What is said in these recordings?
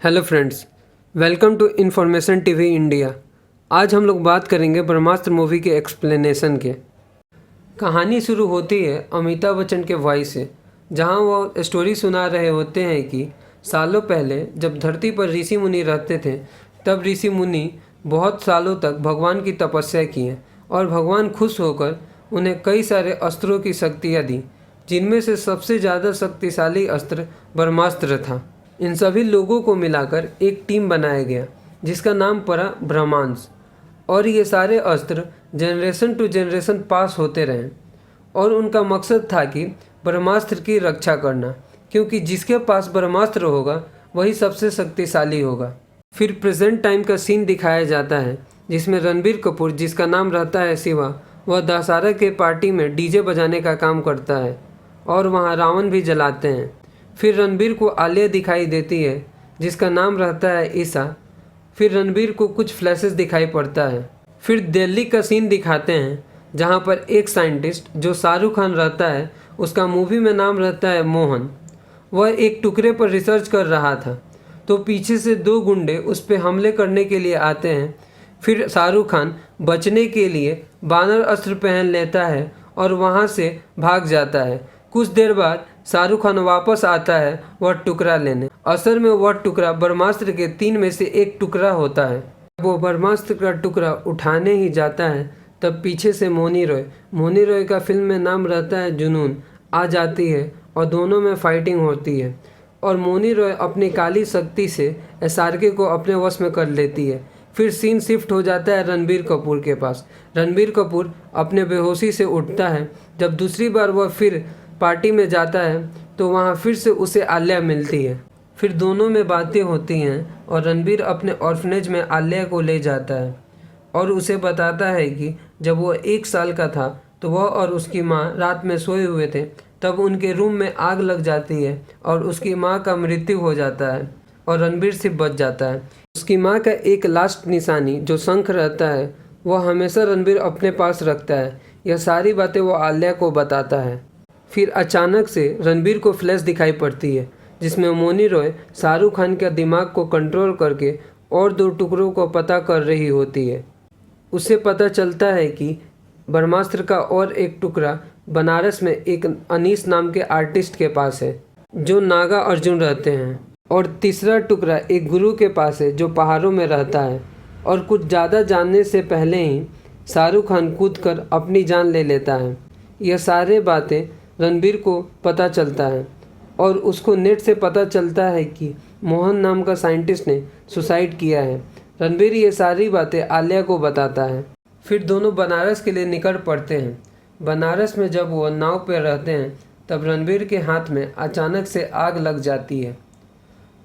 Hello friends, welcome to information TV India. आज हम लोग बात करेंगे ब्रह्मास्त्र मूवी के एक्सप्लेनेशन के। कहानी शुरू होती है अमिताभ बच्चन के वॉइस से, जहां वो स्टोरी सुना रहे होते हैं कि सालों पहले जब धरती पर ऋषि मुनि रहते थे, तब ऋषि मुनि बहुत सालों तक भगवान की तपस्या किए और भगवान खुश होकर उन्हें कई सारे अस्त्रों की शक्तियाँ दी, जिनमें से सबसे ज़्यादा शक्तिशाली अस्त्र ब्रह्मास्त्र था। इन सभी लोगों को मिलाकर एक टीम बनाया गया जिसका नाम पड़ा ब्रह्मांस, और ये सारे अस्त्र जनरेशन टू जनरेशन पास होते रहे और उनका मकसद था कि ब्रह्मास्त्र की रक्षा करना, क्योंकि जिसके पास ब्रह्मास्त्र होगा वही सबसे शक्तिशाली होगा। फिर प्रेजेंट टाइम का सीन दिखाया जाता है जिसमें रणबीर कपूर, जिसका नाम रहता है शिवा, वह दशहरा के पार्टी में डीजे बजाने का काम करता है और वहाँ रावण भी जलाते हैं। फिर रणबीर को आलिया दिखाई देती है जिसका नाम रहता है ईशा। फिर रणबीर को कुछ फ्लैशेस दिखाई पड़ता है। फिर दिल्ली का सीन दिखाते हैं जहाँ पर एक साइंटिस्ट जो शाहरुख खान रहता है, उसका मूवी में नाम रहता है मोहन, वह एक टुकड़े पर रिसर्च कर रहा था, तो पीछे से दो गुंडे उस पर हमले करने के लिए आते हैं। फिर शाहरुख खान बचने के लिए बानर अस्त्र पहन लेता है और वहाँ से भाग जाता है। कुछ देर बाद शाहरुख खान वापस आता है वह टुकड़ा लेने। असल में वह टुकड़ा ब्रह्मास्त्र के 3 में से एक टुकड़ा होता है। वो ब्रह्मास्त्र का टुकड़ा उठाने ही जाता है, तब पीछे से मोनी रॉय का फिल्म में नाम रहता है जुनून, आ जाती है और दोनों में फाइटिंग होती है और मोनी रॉय अपनी काली शक्ति से एसआरके को अपने वश में कर लेती है। फिर सीन शिफ्ट हो जाता है रणबीर कपूर के पास। रणबीर कपूर अपने बेहोशी से उठता है। जब दूसरी बार वह फिर पार्टी में जाता है तो वहाँ फिर से उसे आलिया मिलती है। फिर दोनों में बातें होती हैं और रणबीर अपने ऑर्फनेज में आलिया को ले जाता है और उसे बताता है कि जब वो 1 साल का था तो वह और उसकी माँ रात में सोए हुए थे, तब उनके रूम में आग लग जाती है और उसकी माँ का मृत्यु हो जाता है और रणबीर सिर्फ बच जाता है। उसकी माँ का एक लास्ट निशानी जो शंख रहता है वह हमेशा रणबीर अपने पास रखता है। यह सारी बातें वो आलिया को बताता है। फिर अचानक से रणबीर को फ्लैश दिखाई पड़ती है जिसमें मोनी रॉय शाहरुख खान के दिमाग को कंट्रोल करके और 2 टुकड़ों को पता कर रही होती है। उसे पता चलता है कि ब्रह्मास्त्र का और एक टुकड़ा बनारस में एक अनीस नाम के आर्टिस्ट के पास है जो नागा अर्जुन रहते हैं, और तीसरा टुकड़ा एक गुरु के पास है जो पहाड़ों में रहता है। और कुछ ज़्यादा जानने से पहले ही शाहरुख खान कूद कर अपनी जान ले लेता है। यह सारे बातें रणबीर को पता चलता है और उसको नेट से पता चलता है कि मोहन नाम का साइंटिस्ट ने सुसाइड किया है। रणबीर ये सारी बातें आलिया को बताता है। फिर दोनों बनारस के लिए निकल पड़ते हैं। बनारस में जब वो नाव पर रहते हैं तब रणबीर के हाथ में अचानक से आग लग जाती है,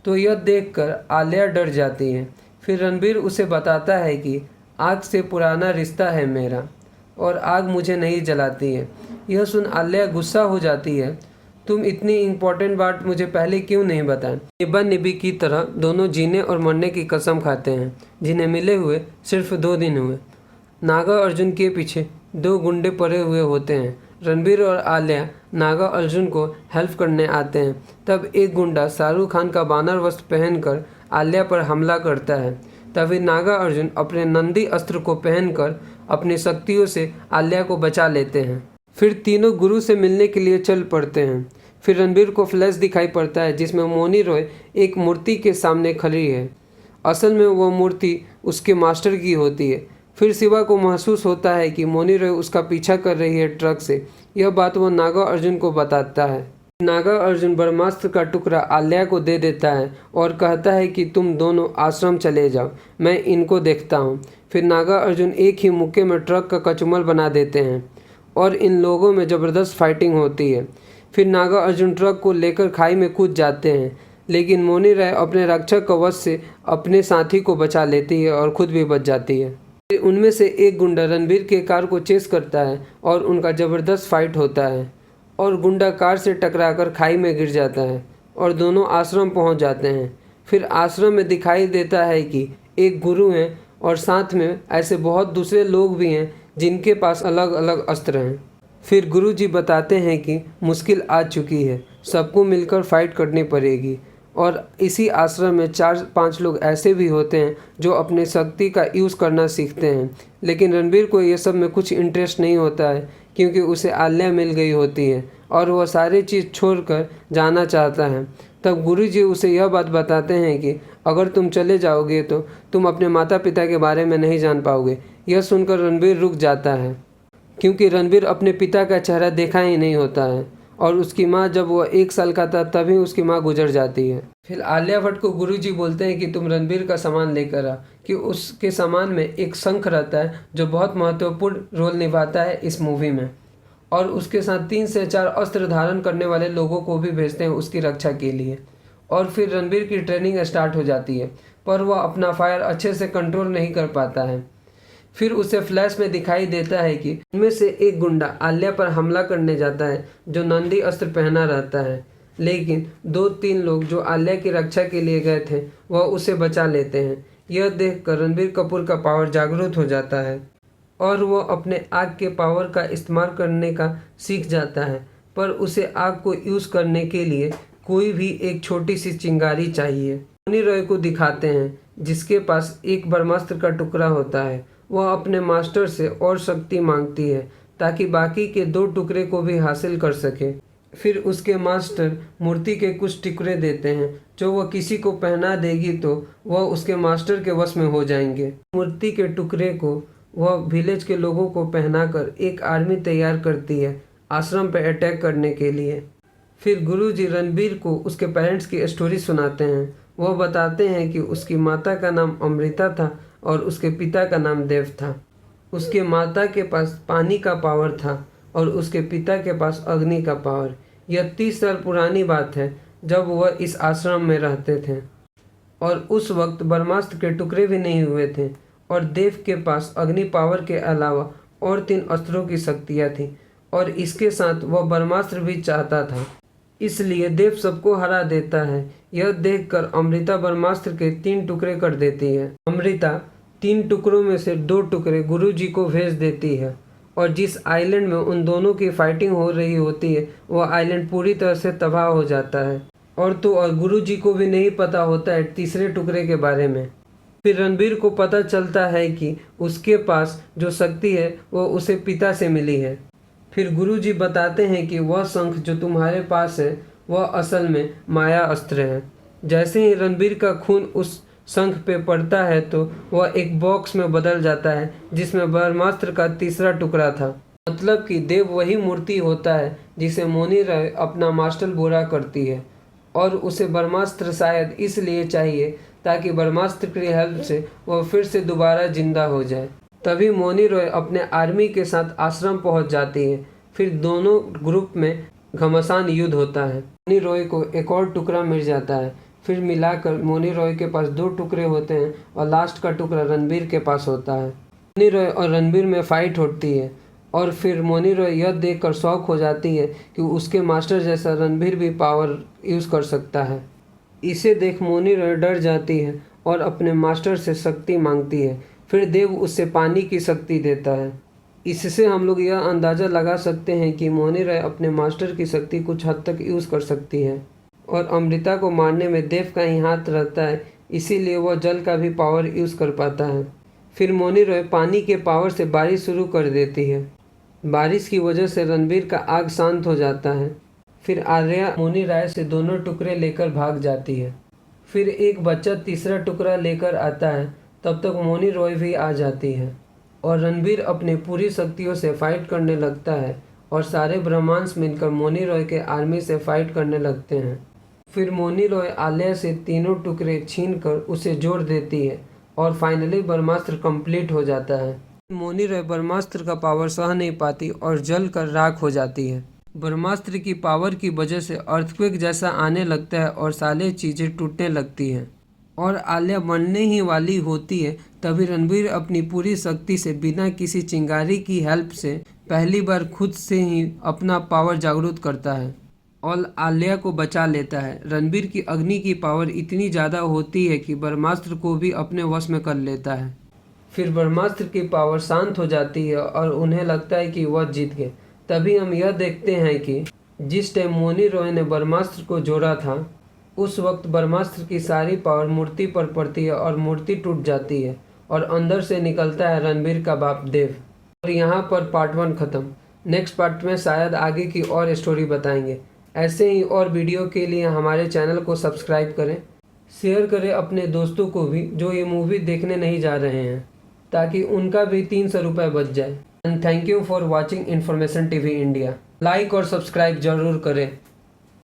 तो यह देखकर आलिया डर जाती है। फिर रणबीर उसे बताता है कि आग से पुराना रिश्ता है मेरा और आग मुझे नहीं जलाती है। यह सुन आलिया गुस्सा हो जाती है, तुम इतनी इम्पोर्टेंट बात मुझे पहले क्यों नहीं बताया। निब्बा निब्बी की तरह दोनों जीने और मरने की कसम खाते हैं, जिन्हें मिले हुए सिर्फ 2 दिन हुए। नागा अर्जुन के पीछे 2 गुंडे पड़े हुए होते हैं। रणबीर और आलिया नागा अर्जुन को हेल्प करने आते हैं। तब एक गुंडा शाहरुख खान का बानर वस्त्र पहनकर आलिया पर हमला करता है। तभी नागा अर्जुन अपने नंदी अस्त्र को पहनकर अपनी शक्तियों से आलिया को बचा लेते हैं। फिर तीनों गुरु से मिलने के लिए चल पड़ते हैं। फिर रणबीर को फ्लैश दिखाई पड़ता है जिसमें मोनी रॉय एक मूर्ति के सामने खड़ी है। असल में वह मूर्ति उसके मास्टर की होती है। फिर शिवा को महसूस होता है कि मोनी रॉय उसका पीछा कर रही है ट्रक से। यह बात वह नागा अर्जुन को बताता है। नागा अर्जुन ब्रह्मास्त्र का टुकड़ा आलिया को दे देता है और कहता है कि तुम दोनों आश्रम चले जाओ, मैं इनको देखता हूँ। फिर नागा अर्जुन एक ही मुक्के में ट्रक का कचूमर बना देते हैं और इन लोगों में ज़बरदस्त फाइटिंग होती है। फिर नागा अर्जुन ट्रक को लेकर खाई में कूद जाते हैं, लेकिन मोनी रॉय अपने रक्षक कवच से अपने साथी को बचा लेती है और खुद भी बच जाती है। उनमें से एक गुंडा रणबीर के कार को चेस करता है और उनका ज़बरदस्त फाइट होता है और गुंडा कार से टकराकर खाई में गिर जाता है और दोनों आश्रम पहुंच जाते हैं। फिर आश्रम में दिखाई देता है कि एक गुरु हैं और साथ में ऐसे बहुत दूसरे लोग भी हैं जिनके पास अलग अलग अस्त्र हैं। फिर गुरु जी बताते हैं कि मुश्किल आ चुकी है, सबको मिलकर फाइट करनी पड़ेगी और इसी आश्रम में 4-5 लोग ऐसे भी होते हैं जो अपने शक्ति का यूज़ करना सीखते हैं। लेकिन रणबीर को ये सब में कुछ इंटरेस्ट नहीं होता है क्योंकि उसे आलिया मिल गई होती है और वह सारी चीज़ छोड़कर जाना चाहता है। तब गुरुजी उसे यह बात बताते हैं कि अगर तुम चले जाओगे तो तुम अपने माता पिता के बारे में नहीं जान पाओगे। यह सुनकर रणबीर रुक जाता है क्योंकि रणबीर अपने पिता का चेहरा देखा ही नहीं होता है और उसकी माँ जब वह 1 साल का था तभी उसकी माँ गुजर जाती है। फिर आलिया भट्ट को गुरुजी बोलते हैं कि तुम रणबीर का सामान लेकर आ, कि उसके सामान में एक शंख रहता है जो बहुत महत्वपूर्ण रोल निभाता है इस मूवी में, और उसके साथ 3 से 4 अस्त्र धारण करने वाले लोगों को भी भेजते हैं उसकी रक्षा के लिए। और फिर रणबीर की ट्रेनिंग स्टार्ट हो जाती है पर वह अपना फायर अच्छे से कंट्रोल नहीं कर पाता है। फिर उसे फ्लैश में दिखाई देता है कि उनमें से एक गुंडा आलिया पर हमला करने जाता है जो नंदी अस्त्र पहना रहता है, लेकिन 2-3 लोग जो आलिया की रक्षा के लिए गए थे वह उसे बचा लेते हैं। यह देखकर रणबीर कपूर का पावर जागरूक हो जाता है और वह अपने आग के पावर का इस्तेमाल करने का सीख जाता है, पर उसे आग को यूज़ करने के लिए कोई भी एक छोटी सी चिंगारी चाहिए। मोनी रॉय को दिखाते हैं जिसके पास एक ब्रह्मास्त्र का टुकड़ा होता है। वह अपने मास्टर से और शक्ति मांगती है ताकि बाकी के 2 टुकड़े को भी हासिल कर सके। फिर उसके मास्टर मूर्ति के कुछ टुकड़े देते हैं जो वह किसी को पहना देगी तो वह उसके मास्टर के वश में हो जाएंगे। मूर्ति के टुकड़े को वह विलेज के लोगों को पहनाकर एक आर्मी तैयार करती है आश्रम पर अटैक करने के लिए। फिर गुरुजी रणबीर को उसके पेरेंट्स की स्टोरी सुनाते हैं। वह बताते हैं कि उसकी माता का नाम अमृता था और उसके पिता का नाम देव था। उसके माता के पास पानी का पावर था और उसके पिता के पास अग्नि का पावर। यह 30 साल पुरानी बात है जब वह इस आश्रम में रहते थे और उस वक्त ब्रह्मास्त्र के टुकड़े भी नहीं हुए थे और देव के पास अग्नि पावर के अलावा और 3 अस्त्रों की शक्तियाँ थीं और इसके साथ वह ब्रह्मास्त्र भी चाहता था, इसलिए देव सबको हरा देता है। यह देखकर अमृता ब्रह्मास्त्र के 3 टुकड़े कर देती है। अमृता 3 टुकड़ों में से 2 टुकड़े गुरुजी को भेज देती है और जिस आइलैंड में उन दोनों की फाइटिंग हो रही होती है वह आइलैंड पूरी तरह से तबाह हो जाता है और गुरुजी को भी नहीं पता होता है तीसरे टुकड़े के बारे में। फिर रणबीर को पता चलता है कि उसके पास जो शक्ति है वो उसे पिता से मिली है। फिर गुरुजी बताते हैं कि वह शंख जो तुम्हारे पास है वह असल में माया अस्त्र है। जैसे ही रणबीर का खून उस शंख पे पड़ता है तो वह एक बॉक्स में बदल जाता है जिसमें ब्रह्मास्त्र का तीसरा टुकड़ा था। मतलब कि देव वही मूर्ति होता है जिसे मोनी रॉय अपना मास्टर बोरा करती है और उसे ब्रह्मास्त्र शायद इसलिए चाहिए ताकि ब्रह्मास्त्र की हेल्प से वह फिर से दोबारा जिंदा हो जाए। तभी मोनी रॉय अपने आर्मी के साथ आश्रम पहुंच जाती है। फिर दोनों ग्रुप में घमासान युद्ध होता है। मोनी रॉय को एक और टुकड़ा मिल जाता है। फिर मिलाकर मोनी रॉय के पास 2 टुकड़े होते हैं और लास्ट का टुकड़ा रणबीर के पास होता है। मोनी रॉय और रणबीर में फाइट होती है और फिर मोनी रॉय यह देखकर शॉक हो जाती है कि उसके मास्टर जैसा रणबीर भी पावर यूज़ कर सकता है। इसे देख मोनी रॉय डर जाती है और अपने मास्टर से शक्ति मांगती है। फिर देव उससे पानी की शक्ति देता है। इससे हम लोग यह अंदाज़ा लगा सकते हैं कि मोनी रॉय अपने मास्टर की शक्ति कुछ हद तक यूज़ कर सकती है और अमृता को मारने में देव का ही हाथ रहता है, इसीलिए वह जल का भी पावर यूज़ कर पाता है। फिर मोनी रॉय पानी के पावर से बारिश शुरू कर देती है। बारिश की वजह से रणबीर का आग शांत हो जाता है। फिर आर्या मोनी रॉय से दोनों टुकड़े लेकर भाग जाती है। फिर एक बच्चा तीसरा टुकड़ा लेकर आता है। तब तक मोनी रॉय भी आ जाती है और रणबीर अपनी पूरी शक्तियों से फाइट करने लगता है और सारे ब्रह्मांड मिलकर मोनी रॉय के आर्मी से फाइट करने लगते हैं। फिर मोनी रॉय आलिया से तीनों टुकड़े छीनकर उसे जोड़ देती है और फाइनली ब्रह्मास्त्र कंप्लीट हो जाता है। मोनी रॉय ब्रह्मास्त्र का पावर सह नहीं पाती और जल कर राख हो जाती है। ब्रह्मास्त्र की पावर की वजह से अर्थक्वेक जैसा आने लगता है और सारी चीज़ें टूटने लगती हैं और आलिया मरने ही वाली होती है। तभी रणबीर अपनी पूरी शक्ति से बिना किसी चिंगारी की हेल्प से पहली बार खुद से ही अपना पावर जागरूक करता है और आलिया को बचा लेता है। रणबीर की अग्नि की पावर इतनी ज़्यादा होती है कि ब्रह्मास्त्र को भी अपने वश में कर लेता है। फिर ब्रह्मास्त्र की पावर शांत हो जाती है और उन्हें लगता है कि वह जीत गए। तभी हम यह देखते हैं कि जिस टाइम मोनी रॉय ने ब्रह्मास्त्र को जोड़ा था उस वक्त ब्रह्मास्त्र की सारी पावर मूर्ति पर पड़ती है और मूर्ति टूट जाती है और अंदर से निकलता है रणबीर का बाप देव। और यहाँ पर पार्ट 1 ख़त्म। नेक्स्ट पार्ट में शायद आगे की और स्टोरी बताएंगे। ऐसे ही और वीडियो के लिए हमारे चैनल को सब्सक्राइब करें, शेयर करें अपने दोस्तों को भी जो ये मूवी देखने नहीं जा रहे हैं, ताकि उनका भी 300 रुपये बच जाए। And thank you for watching information TV India. Like और सब्सक्राइब जरूर करें।